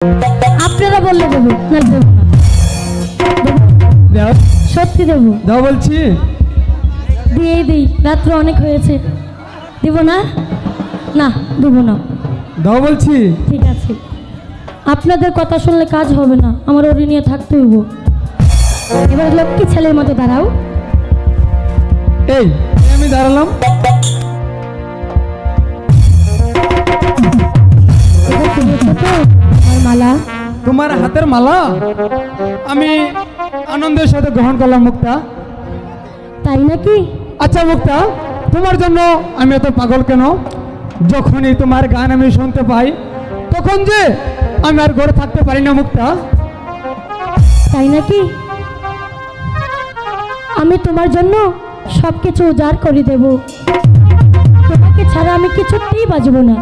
আপনারা বললে দেবো, না দেবো না। দাও, সত্যি দেবো। দাও বলছি। দিয়েই দিই, রাত্র অনেক হয়েছে। দিব না? না দেব না। দাও বলছি। ঠিক আছে, আপনাদের কথা শুনলে কাজ হবে না, আমার ওরে নিয়ে থাকতে হইব। এবার লক্ষ্মী ছেলের মতো দাঁড়াও। এই আমি দাঁড়ালাম। এবার কি বলছো তো? আমার মালা। তোমার হাতের মালা আমি আনন্দের সাথে গ্রহণ করলাম মুক্তা। তাই নাকি? আচ্ছা মুক্তা, তোমার জন্য আমি এত পাগল কেন? যখনই তোমার গান আমি শুনতে পাই তখন যে আমি আর ঘরে থাকতে পারি না মুক্তা। তাই নাকি? আমি তোমার জন্য সব কিছু উজাড় করে দেব, তোমাকে ছাড়া আমি কিছুতেই বাঁচব না।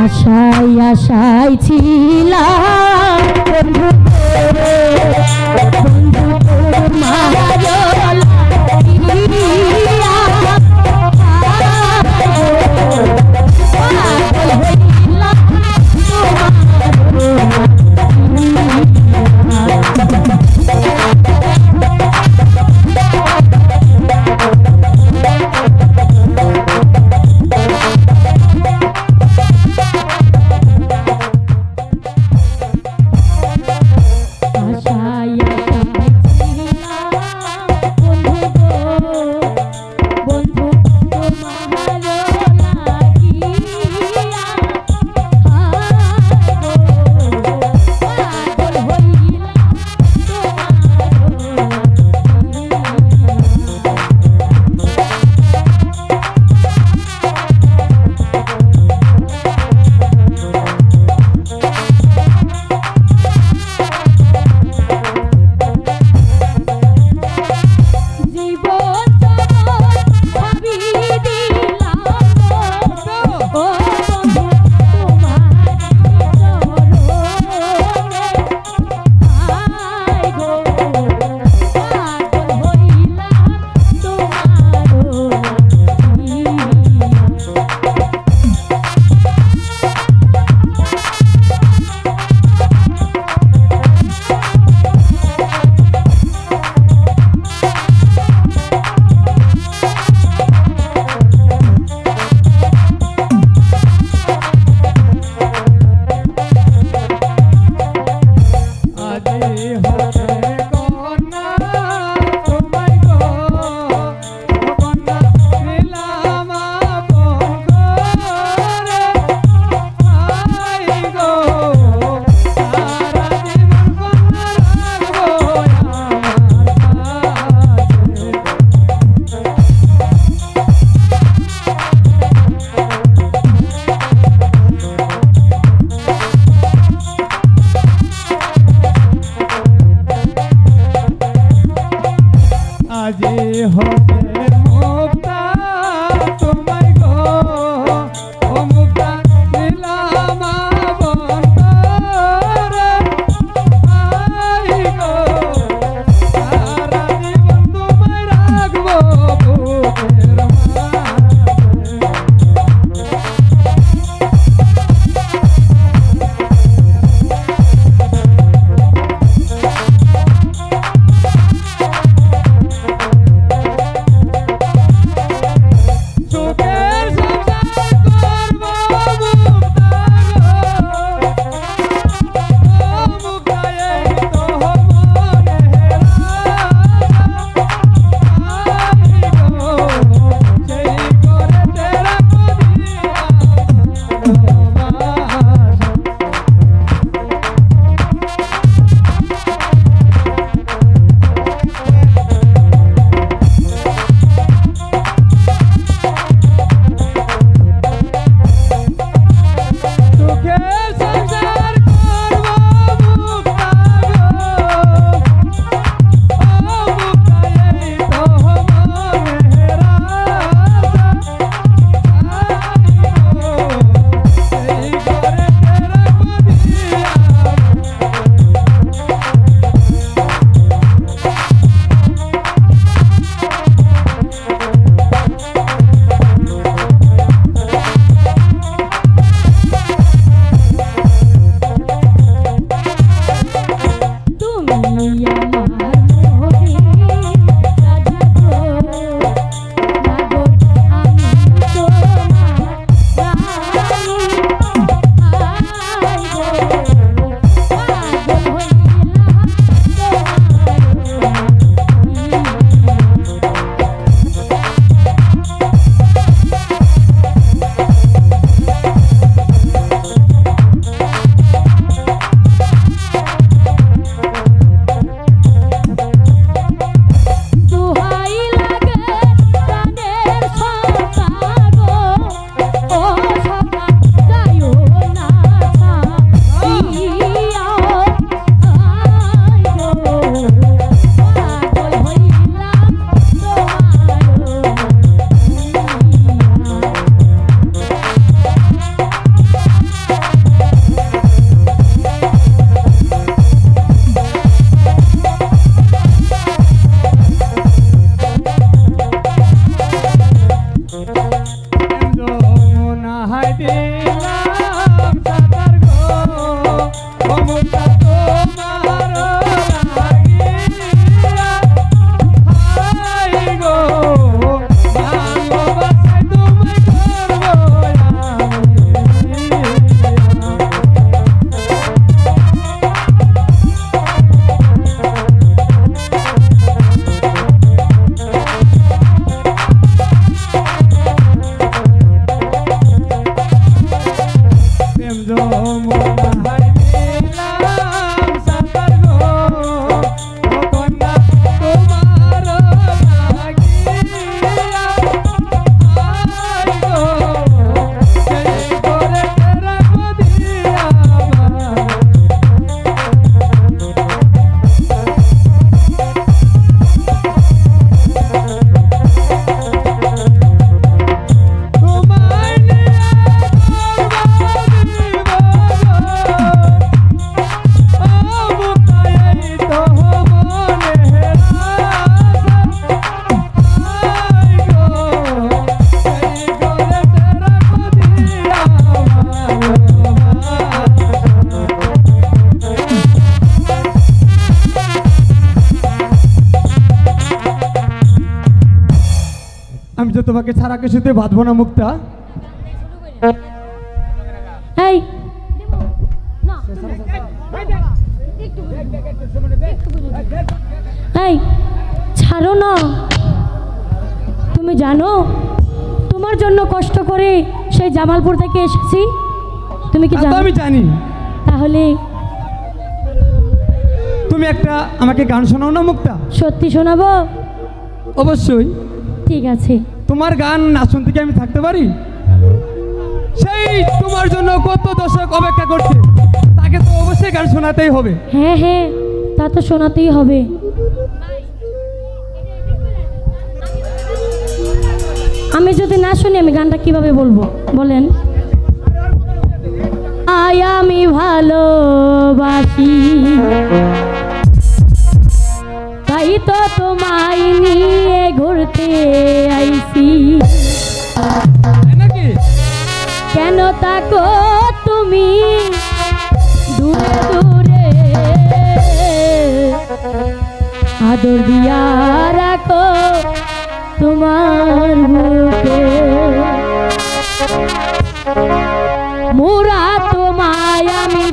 আশাই আশাই ছিলাম বন্ধু তোরে, বন্ধু তোর মায়ার লাগিয়া, পাগল হইলাম আশাই আমি যে তোমাকে ছাড়া কিছুতে বাঁধবো না মুক্তা। এই এই ছাড়ো না। তুমি জানো তোমার জন্য কষ্ট করে সেই জামালপুর থেকে এসেছি। তুমি কি জানো? আমি জানি। তাহলে তুমি একটা আমাকে গান শোনাও না মুক্তা। সত্যি শোনাবো? অবশ্যই। ঠিক আছে। তোমার গান না শুনতে কি আমি থাকতে পারি? সেই তোমার জন্য কত দর্শক অপেক্ষা করছে, তাকে তো অবশ্যই গান শোনাতেই হবে। হ্যাঁ হ্যাঁ, তা তো শোনাতেই হবে। আমি যদি না শুনি আমি গানটা কিভাবে বলবো বলেন? আয় আমি ভালোবাসি, তাই তো তোমায় নিয়ে ঘুরতে আইছি। কেন তাকো তুমি দূরে দূরে, আদর দিয়া রাখো তোমার বুকে। মোরা তোমায় আমি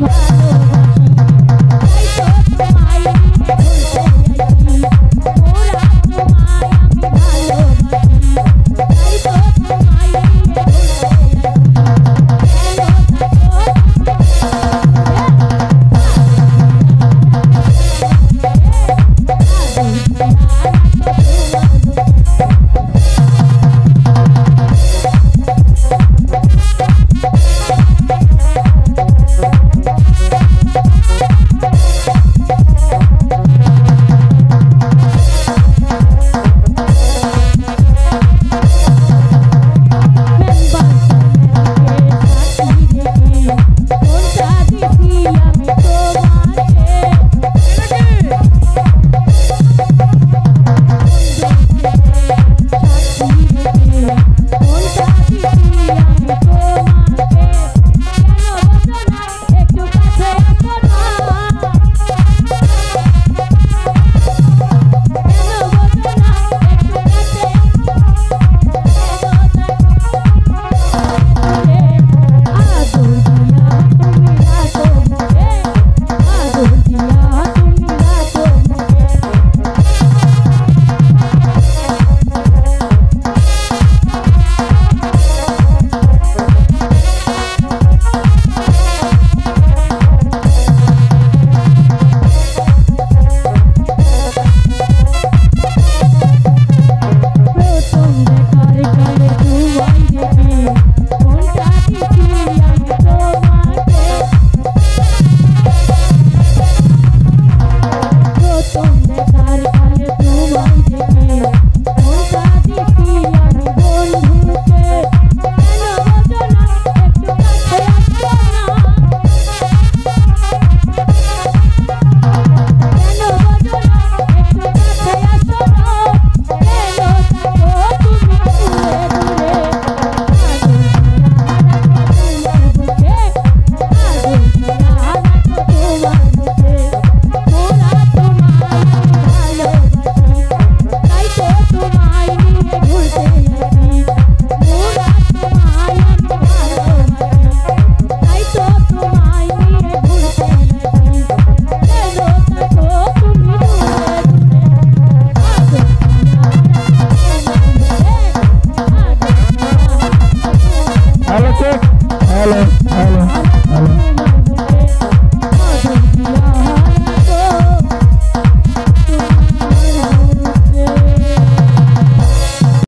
Hello.